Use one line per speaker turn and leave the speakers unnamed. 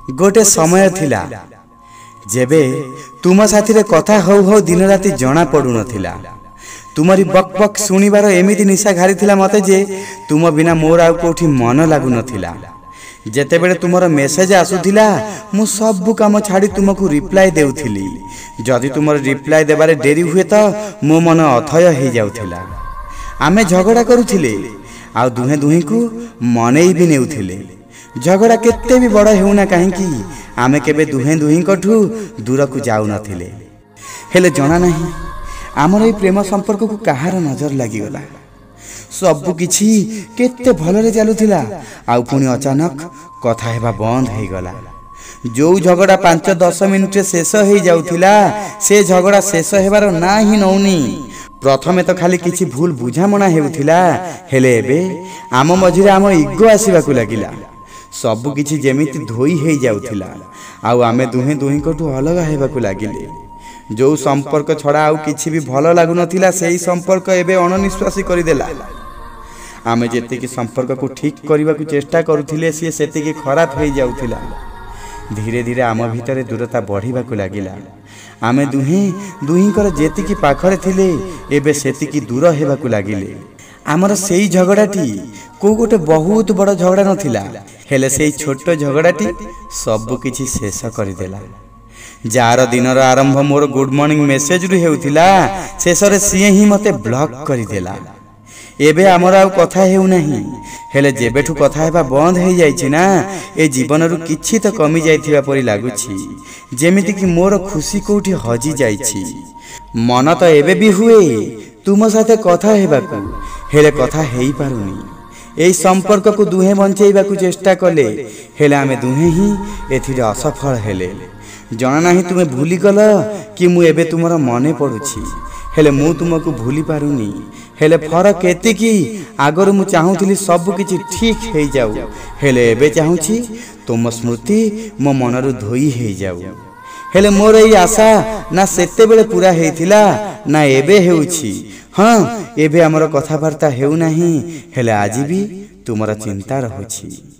गोटे समय थिला जेबे तुम साथी कथा हौ हौ दिन राति जना पड़ू नथिला। तुमरी बक बक सुनिबार एमिति निशा घारी थिला मते जे तुम बिना मोर आउ कोठी मन लागू नथिला। जेतेबेले तुमर मेसेज आसुथिला मु सब काम छाड़ी तुमको रिप्लाई देउथिली। जदि तुमर रिप्लाई देबारे डेरी हुए तो मो मन अथय हो जाउथिला। आमे झगड़ा करूथिले आ दुहे दुही को मनेई भी नेउथिले। झगड़ा केते भी बड़ हेउना काहेकि आमे केबे दुहे दुही कठू दूर को जाउ नथिले। हेले जना नाही आमर ए प्रेम संपर्क को कहार नजर लागी गला। सब किछि केते भलरे चालुथिला आ पुनी अचानक कथा हेबा बंद हो गला। जो झगड़ा 5-10 मिनिट शेष हो जाउथिला से झगड़ा शेष हेबार ना ही नौनी। प्रथमे तो खाली किछि भूल बुझामणा हेउथिला हेले एबे आम मझिरे आम इगो आसीबाकू लागिला। सब किछि जेमिति धोई हो जाउथिला आउ आमे दुहे दुही कोठू अलग हेबाकू लागिले। जो संपर्क छड़ा आउ किछि भी भल लागु नथिला सेही संपर्क एबे अननिश्वासी करि देला। आमे जेतिकी संपर्क को ठीक करबा को चेष्टा करूथिले से सेतिकी खराब हो जाउथिला। धीरे धीरे आम भितरे दूरता बढ़िबा को लागिला। आमे दुहे दुहींकर जेतिकी पाखरे थिले एबे सेतिकी दूर हेबा को लागिले। आमर सेही झगड़ाटी को गोटे बहुत बड़ झगड़ा नथिला हेले सेही छोट झगड़ाटी सब किछि शेष कर देला। जार दिनर आरंभ मोर गुड मॉर्निंग मेसेज रु हेउथिला शेषरे सिए ही मते ब्लॉक कर देला। एबे आमर आउ कथा हेउ नाही हेले जेबेठू कथा हेबा बंद हो जाइछि ना ए जीवन रु किछि तो कमी जाइथिबा परि लागुछि। जेमिति कि मोर खुशी कोठी हजी जाइछि। मन तो एबे भी हुए तुम साथे कथा हेबाकू हेले कथा हेई पारुनी। एई संपर्क को दुहे बंचेइबाकू चेष्टा कले हेले आमे दुहे ही एथिरे असफल हेले। जना नाही तुमे भूली गल कि मु एबे तुमर मने पड़ुछि हेले मु तुमको भूली पारुनी। हेले फरक एति कि आगर मु चाहूथिली सब किछि ठीक हे जाऊ हेले एबे चाहूछि तुम स्मृति मो मनरु धोई हे जाऊ। हेले मोर एई आशा ना सेते बेले पूरा हेइथिला ना एबे हेउछि। हाँ एबे हमर कथाबार्ता हेउ नाही हेले आजि भी तुमर चिंता रहुछि।